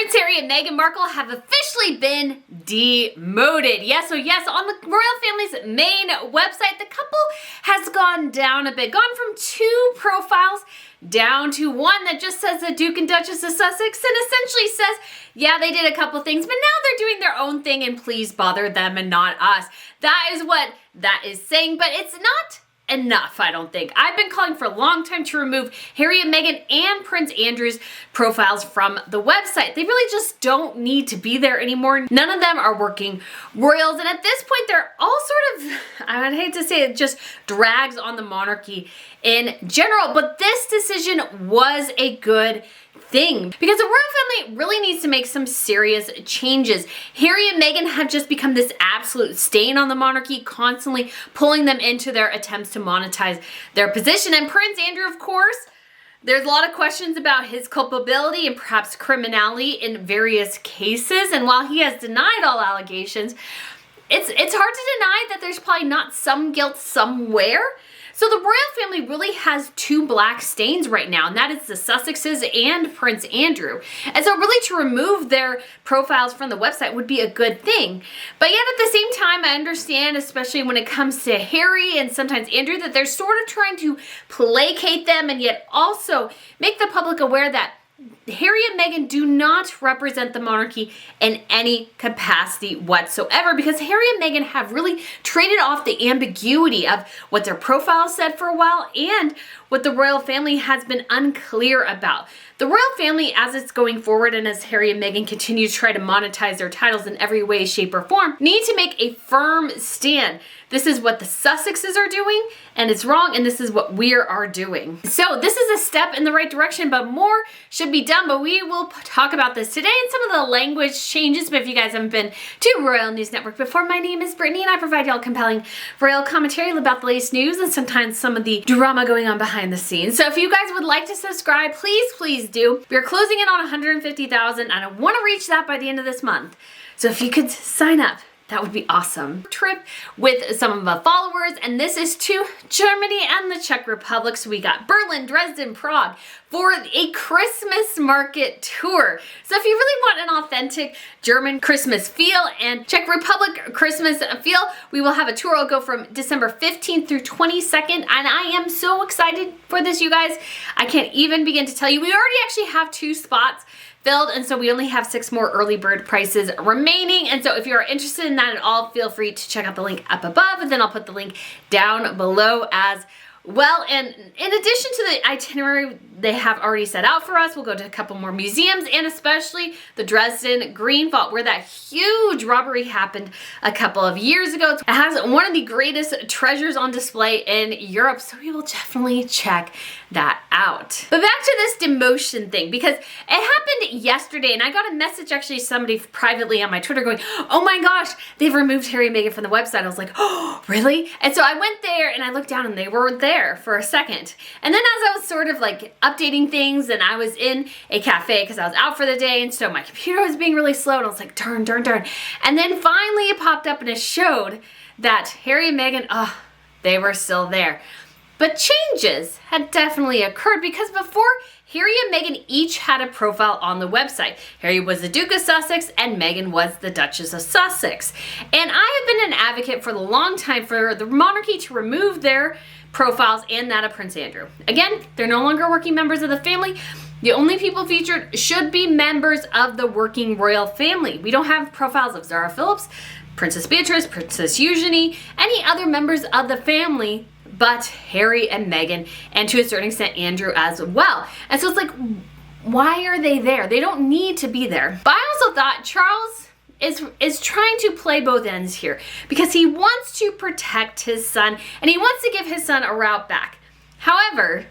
Prince Harry and Meghan Markle have officially been demoted. Yes, on the royal family's main website, the couple has gone down a bit, gone from 2 profiles down to one that just says the Duke and Duchess of Sussex and essentially says, yeah, they did a couple things, but now they're doing their own thing and please bother them and not us. That is what that is saying, but it's not enough, I don't think. I've been calling for a long time to remove Harry and Meghan and Prince Andrew's profiles from the website. They really just don't need to be there anymore. None of them are working royals, and at this point, they're all sort of, I would hate to say it, just drags on the monarchy in general, but this decision was a good thing because the royal family really needs to make some serious changes. Harry and Meghan have just become this absolute stain on the monarchy, constantly pulling them into their attempts to monetize their position. And Prince Andrew, of course, there's a lot of questions about his culpability and perhaps criminality in various cases. And while he has denied all allegations, it's hard to deny that there's probably not some guilt somewhere. So the royal family really has 2 black stains right now, and that is the Sussexes and Prince Andrew. And so really to remove their profiles from the website would be a good thing. But yet at the same time, I understand, especially when it comes to Harry and sometimes Andrew, that they're sort of trying to placate them and yet also make the public aware that Harry and Meghan do not represent the monarchy in any capacity whatsoever because Harry and Meghan have really traded off the ambiguity of what their profile said for a while and what the royal family has been unclear about. The royal family, as it's going forward and as Harry and Meghan continue to try to monetize their titles in every way, shape, or form, need to make a firm stand. This is what the Sussexes are doing, and it's wrong, and this is what we are doing. So this is a step in the right direction, but more should be done, but we will talk about this today and some of the language changes. But if you guys haven't been to Royal News Network before, my name is Brittany, and I provide y'all compelling royal commentary about the latest news and sometimes some of the drama going on behind the scenes. So if you guys would like to subscribe, please do. We're closing in on 150,000, and I want to reach that by the end of this month. So if you could sign up, that would be awesome. Trip with some of my followers, and this is to Germany and the Czech Republic. So we got Berlin, Dresden, Prague for a Christmas market tour. So if you really want an authentic German Christmas feel and Czech Republic Christmas feel, we will have a tour. It'll go from December 15th through 22nd, and I am so excited for this, you guys. I can't even begin to tell you. We already actually have 2 spots filled, and so we only have 6 more early bird prices remaining. And so if you're interested in that at all, feel free to check out the link up above, and then I'll put the link down below as well. And in addition to the itinerary they have already set out for us, we'll go to a couple more museums, and especially the Dresden Green Vault, where that huge robbery happened a couple of years ago. It has one of the greatest treasures on display in Europe, so we will definitely check that out. But back to this demotion thing, because it happened yesterday, and I got a message, actually, somebody privately on my Twitter going, oh my gosh, they've removed Harry and Meghan from the website. I was like, oh, really? And so I went there and I looked down and they were there for a second. And then as I was sort of like updating things, and I was in a cafe because I was out for the day, and so my computer was being really slow, and I was like, darn. And then finally it popped up and it showed that Harry and Meghan, they were still there. But changes had definitely occurred because before, Harry and Meghan each had a profile on the website. Harry was the Duke of Sussex and Meghan was the Duchess of Sussex. And I have been an advocate for a long time for the monarchy to remove their profiles and that of Prince Andrew. Again, they're no longer working members of the family. The only people featured should be members of the working royal family. We don't have profiles of Zara Phillips, Princess Beatrice, Princess Eugenie, any other members of the family but Harry and Meghan, and to a certain extent Andrew as well. And so it's like, why are they there? They don't need to be there. But I also thought Charles is trying to play both ends here because he wants to protect his son and he wants to give his son a route back. However,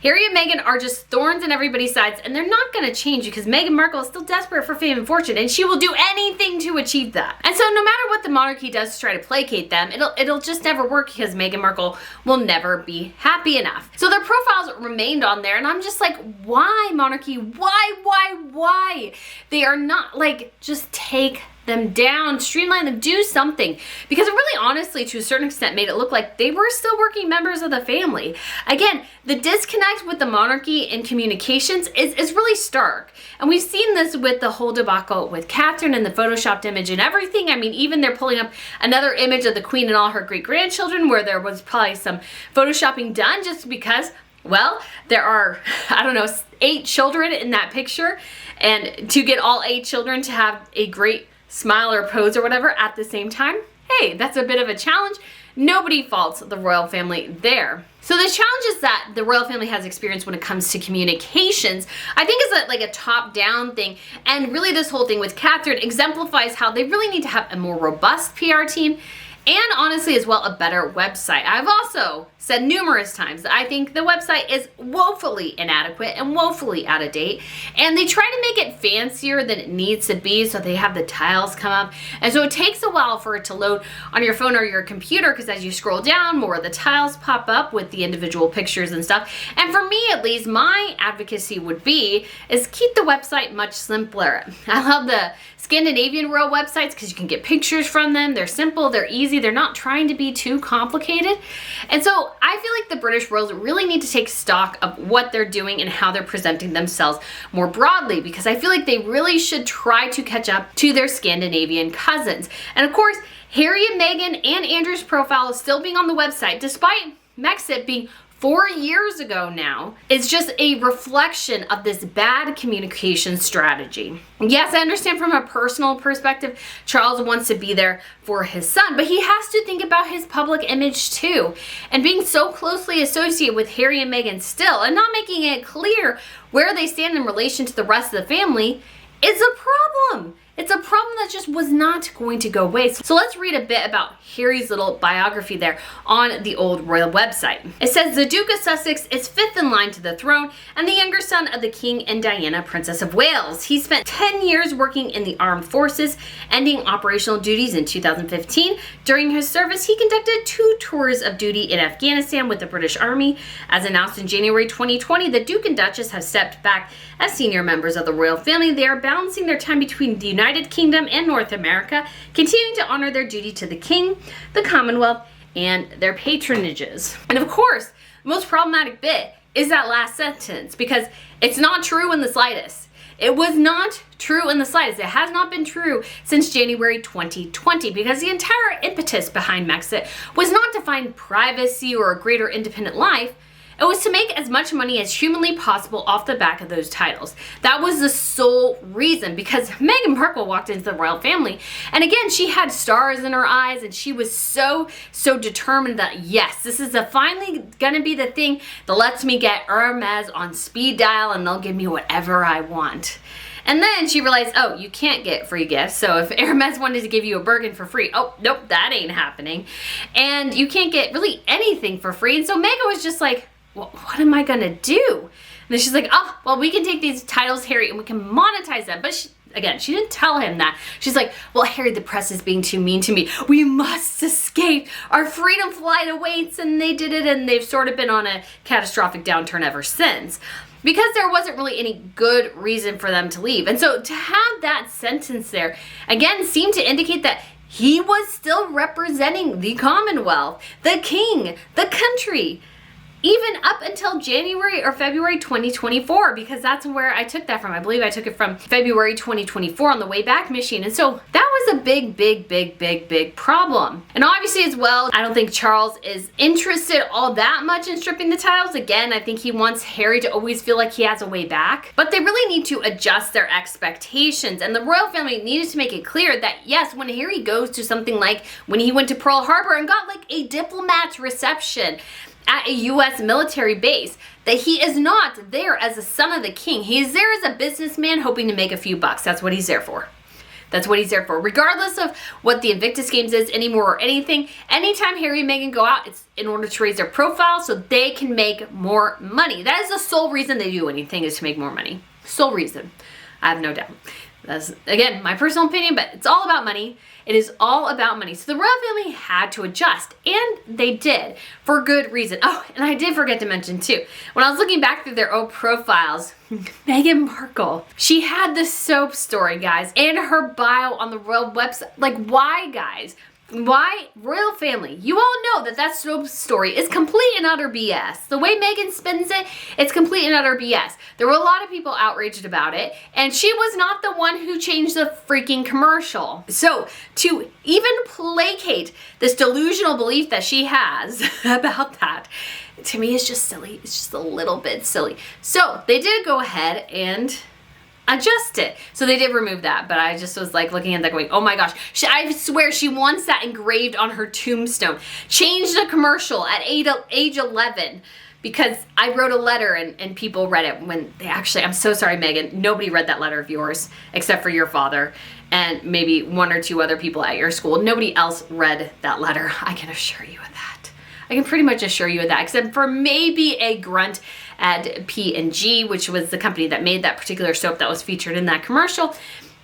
Harry and Meghan are just thorns in everybody's sides, and they're not going to change because Meghan Markle is still desperate for fame and fortune, and she will do anything to achieve that. And so no matter what the monarchy does to try to placate them, it'll just never work because Meghan Markle will never be happy enough. So their profiles remained on there, and I'm just like, why, monarchy? Why? They are not like, just take them down, streamline them, do something. Because it really honestly, to a certain extent, made it look like they were still working members of the family. Again, the disconnect with the monarchy in communications is really stark. And we've seen this with the whole debacle with Catherine and the photoshopped image and everything. I mean, even they're pulling up another image of the Queen and all her great-grandchildren where there was probably some photoshopping done just because, well, there are, I don't know, 8 children in that picture. And to get all 8 children to have a great smile or pose or whatever at the same time, hey, that's a bit of a challenge. Nobody faults the royal family there. So the challenges that the royal family has experienced when it comes to communications, I think is like a top-down thing. And really this whole thing with Catherine exemplifies how they really need to have a more robust PR team and honestly as well a better website. I've also said numerous times that I think the website is woefully inadequate and woefully out of date, and they try to make it fancier than it needs to be, so they have the tiles come up, and so it takes a while for it to load on your phone or your computer, because as you scroll down, more of the tiles pop up with the individual pictures and stuff. And for me at least, my advocacy would be is keep the website much simpler. I love the Scandinavian royal websites because you can get pictures from them. They're simple, they're easy, they're not trying to be too complicated. And so I feel like the British royals really need to take stock of what they're doing and how they're presenting themselves more broadly, because I feel like they really should try to catch up to their Scandinavian cousins. And of course, Harry and Meghan and Andrew's profile is still being on the website, despite Megxit being 4 years ago now. It's just a reflection of this bad communication strategy. Yes, I understand from a personal perspective, Charles wants to be there for his son, but he has to think about his public image too. And being so closely associated with Harry and Meghan still, and not making it clear where they stand in relation to the rest of the family, is a problem. It's a problem that just was not going to go away. So let's read a bit about Harry's little biography there on the old royal website. It says, the Duke of Sussex is 5th in line to the throne and the younger son of the King and Diana, Princess of Wales. He spent 10 years working in the armed forces, ending operational duties in 2015. During his service, he conducted 2 tours of duty in Afghanistan with the British Army. As announced in January 2020, the Duke and Duchess have stepped back as senior members of the royal family. They are balancing their time between the United Kingdom and North America, continuing to honor their duty to the King, the Commonwealth, and their patronages. And of course, the most problematic bit is that last sentence, because it's not true in the slightest. It was not true in the slightest. It has not been true since January 2020, because the entire impetus behind Megxit was not to find privacy or a greater independent life. It was to make as much money as humanly possible off the back of those titles. That was the sole reason, because Meghan Markle walked into the royal family, and again, she had stars in her eyes, and she was so determined that, yes, this is finally gonna be the thing that lets me get Hermes on speed dial, and they'll give me whatever I want. And then she realized, oh, you can't get free gifts. So if Hermes wanted to give you a Birkin for free, oh, nope, that ain't happening. And you can't get really anything for free. And so Meghan was just like, well, what am I gonna do? And then she's like, oh, well, we can take these titles, Harry, and we can monetize them. But she didn't tell him that. She's like, well, Harry, the press is being too mean to me. We must escape. Our freedom flight awaits. And they did it, and they've sort of been on a catastrophic downturn ever since, because there wasn't really any good reason for them to leave. And so to have that sentence there, again, seemed to indicate that he was still representing the Commonwealth, the King, the country, even up until January or February 2024, because that's where I took that from. I believe I took it from February 2024 on the way back machine. And so that was a big problem. And obviously as well, I don't think Charles is interested all that much in stripping the titles. Again, I think he wants Harry to always feel like he has a way back. But they really need to adjust their expectations. And the royal family needed to make it clear that, yes, when Harry goes to something like when he went to Pearl Harbor and got like a diplomat's reception at a US military base, that he is not there as a son of the king. He is there as a businessman hoping to make a few bucks. That's what he's there for. That's what he's there for. Regardless of what the Invictus Games is anymore or anything, anytime Harry and Meghan go out, it's in order to raise their profile so they can make more money. That is the sole reason they do anything, is to make more money. Sole reason. I have no doubt. That's, again, my personal opinion, but it's all about money. It is all about money. So the royal family had to adjust, and they did, for good reason. Oh, and I did forget to mention too, when I was looking back through their old profiles, Meghan Markle, she had this soap story, guys, in her bio on the royal website. Like, why, guys? Why? Royal family. You all know that that soap story is complete and utter BS. The way Meghan spins it, it's complete and utter BS. There were a lot of people outraged about it, and she was not the one who changed the freaking commercial. So to even placate this delusional belief that she has about that, to me is just silly. It's just a little bit silly. So they did go ahead and adjust it. So they did remove that, but I just was like looking at that going, oh my gosh, I swear she wants that engraved on her tombstone. Changed the commercial at age 11 because I wrote a letter and people read it when they actually, I'm so sorry, Meghan, nobody read that letter of yours except for your father and maybe one or two other people at your school. Nobody else read that letter. I can assure you of that. I can pretty much assure you of that, except for maybe a grunt at P&G, which was the company that made that particular soap that was featured in that commercial.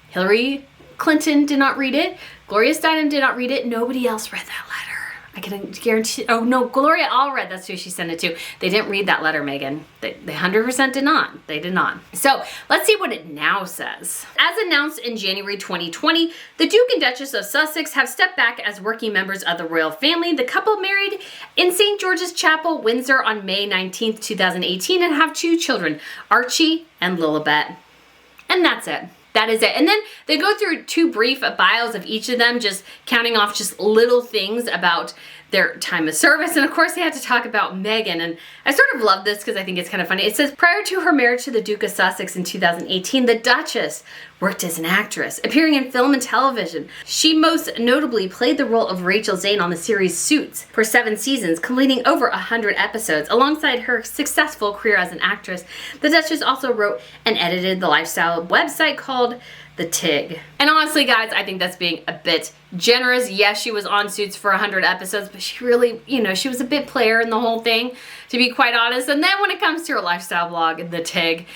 Hillary Clinton did not read it. Gloria Steinem did not read it. Nobody else read that letter. I can guarantee, oh no, Gloria all read, that's who she sent it to. They didn't read that letter, Meghan. They 100% did not. They did not. So let's see what it now says. As announced in January 2020, the Duke and Duchess of Sussex have stepped back as working members of the royal family. The couple married in St. George's Chapel, Windsor on May 19th, 2018 and have 2 children, Archie and Lilibet. And that's it. That is it. And then they go through 2 brief bios of each of them, just counting off just little things about their time of service. And of course they had to talk about Meghan. And I sort of love this because I think it's kind of funny. It says, prior to her marriage to the Duke of Sussex in 2018, the Duchess worked as an actress, appearing in film and television. She most notably played the role of Rachel Zane on the series Suits for 7 seasons, completing over 100 episodes. Alongside her successful career as an actress, the Duchess also wrote and edited the lifestyle website called The Tig. And honestly, guys, I think that's being a bit generous. Yes, she was on Suits for 100 episodes, but she really, you know, she was a bit player in the whole thing, to be quite honest. And then when it comes to her lifestyle blog, The Tig,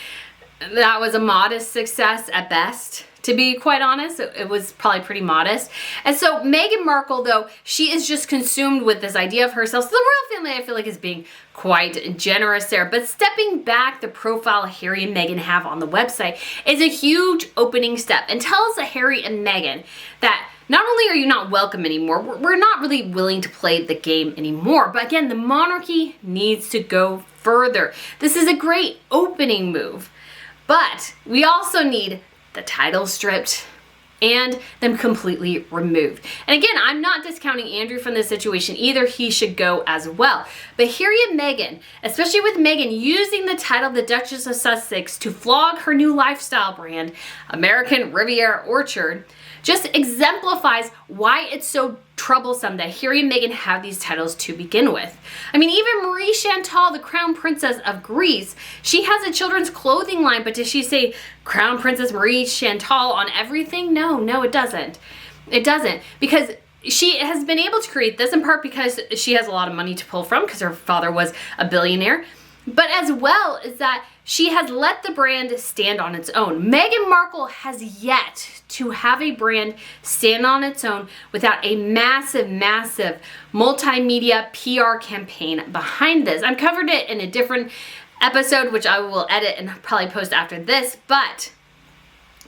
that was a modest success at best. To be quite honest, it was probably pretty modest. And so Meghan Markle, though, she is just consumed with this idea of herself. So the royal family, I feel like, is being quite generous there. But stepping back, the profile Harry and Meghan have on the website is a huge opening step and tells Harry and Meghan that not only are you not welcome anymore, we're not really willing to play the game anymore. But again, the monarchy needs to go further. This is a great opening move. But we also need the title stripped and them completely removed. And again, I'm not discounting Andrew from this situation either. He should go as well. But Harry and Meghan, especially with Meghan using the title the Duchess of Sussex to flog her new lifestyle brand, American Riviera Orchard, just exemplifies why it's so troublesome that Harry and Meghan have these titles to begin with. I mean, even Marie Chantal, the Crown Princess of Greece, she has a children's clothing line, but does she say Crown Princess Marie Chantal on everything? No, it doesn't. It doesn't, because she has been able to create this in part because she has a lot of money to pull from because her father was a billionaire, but as well is that she has let the brand stand on its own. Meghan Markle has yet to have a brand stand on its own without a massive, massive multimedia PR campaign behind this. I've covered it in a different episode, which I will edit and probably post after this, but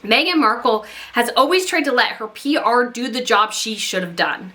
Meghan Markle has always tried to let her PR do the job she should have done.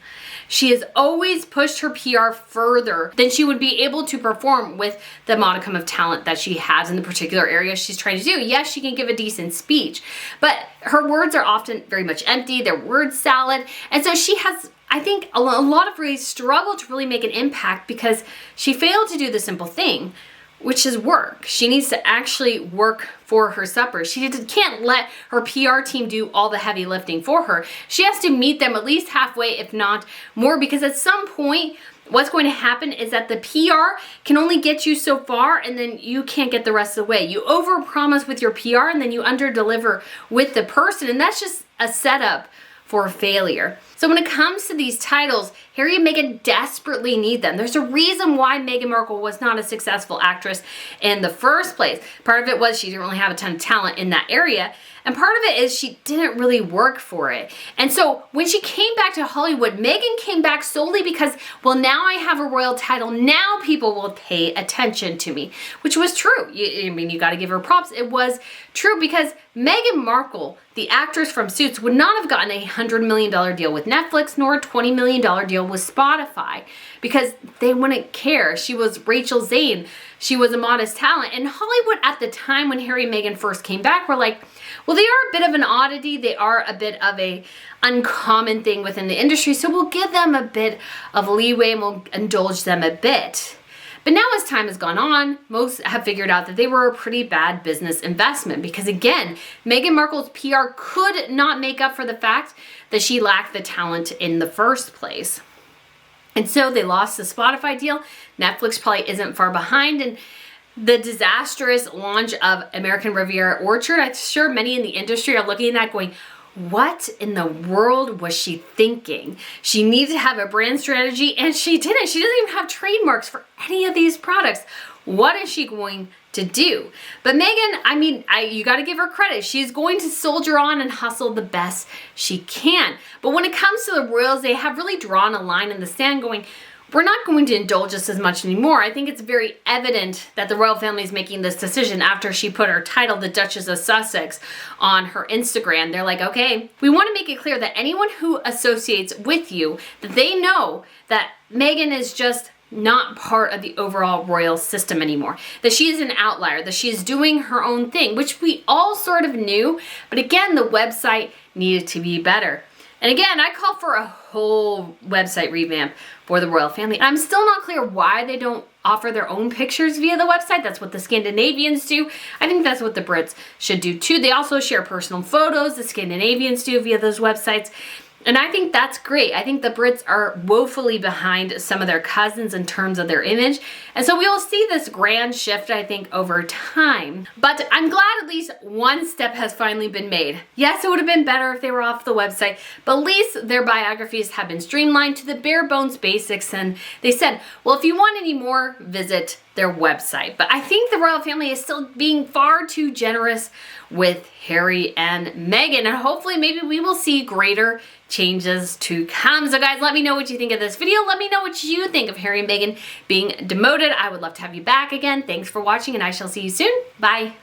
She has always pushed her PR further than she would be able to perform with the modicum of talent that she has in the particular area she's trying to do. Yes, she can give a decent speech, but her words are often very much empty. They're word salad. And so she has, I think, a lot of ways struggled to really make an impact because she failed to do the simple thing, which is work. She needs to actually work for her supper. She can't let her PR team do all the heavy lifting for her. She has to meet them at least halfway, if not more, because at some point, what's going to happen is that the PR can only get you so far and then you can't get the rest of the way. You overpromise with your PR and then you underdeliver with the person, and that's just a setup for failure. So when it comes to these titles, Harry and Meghan desperately need them. There's a reason why Meghan Markle was not a successful actress in the first place. Part of it was she didn't really have a ton of talent in that area. And part of it is she didn't really work for it. And so when she came back to Hollywood, Meghan came back solely because, well, now I have a royal title. Now people will pay attention to me, which was true. I mean, you got to give her props. It was true because Meghan Markle, the actress from Suits, would not have gotten a $100 million deal with Netflix nor a $20 million deal with Spotify because they wouldn't care. She was Rachel Zane. She was a modest talent. And Hollywood at the time when Harry and Meghan first came back were like, well, they are a bit of an oddity. They are a bit of a uncommon thing within the industry. So we'll give them a bit of leeway and we'll indulge them a bit. But now as time has gone on, most have figured out that they were a pretty bad business investment because again, Meghan Markle's PR could not make up for the fact that she lacked the talent in the first place. And so they lost the Spotify deal. Netflix probably isn't far behind. And the disastrous launch of American Riviera Orchard, I'm sure many in the industry are looking at that going, what in the world was she thinking? She needed to have a brand strategy and she didn't. She doesn't even have trademarks for any of these products. What is she going to do? But Meghan, I mean, you got to give her credit. She's going to soldier on and hustle the best she can. But when it comes to the royals, they have really drawn a line in the sand going, we're not going to indulge us as much anymore. I think it's very evident that the royal family is making this decision after she put her title, the Duchess of Sussex, on her Instagram. They're like, okay, we want to make it clear that anyone who associates with you, that they know that Meghan is just not part of the overall royal system anymore, that she is an outlier, that she is doing her own thing, which we all sort of knew, but again, the website needed to be better. And again, I call for a whole website revamp for the royal family. I'm still not clear why they don't offer their own pictures via the website. That's what the Scandinavians do. I think that's what the Brits should do too. They also share personal photos, the Scandinavians do via those websites. And I think that's great. I think the Brits are woefully behind some of their cousins in terms of their image. And so we will see this grand shift, I think, over time. But I'm glad at least one step has finally been made. Yes, it would have been better if they were off the website, but at least their biographies have been streamlined to the bare bones basics. And they said, well, if you want any more, visit their website. But I think the royal family is still being far too generous with Harry and Meghan, and hopefully maybe we will see greater changes to come. So guys, let me know what you think of this video. Let me know what you think of Harry and Meghan being demoted. I would love to have you back again. Thanks for watching and I shall see you soon. Bye.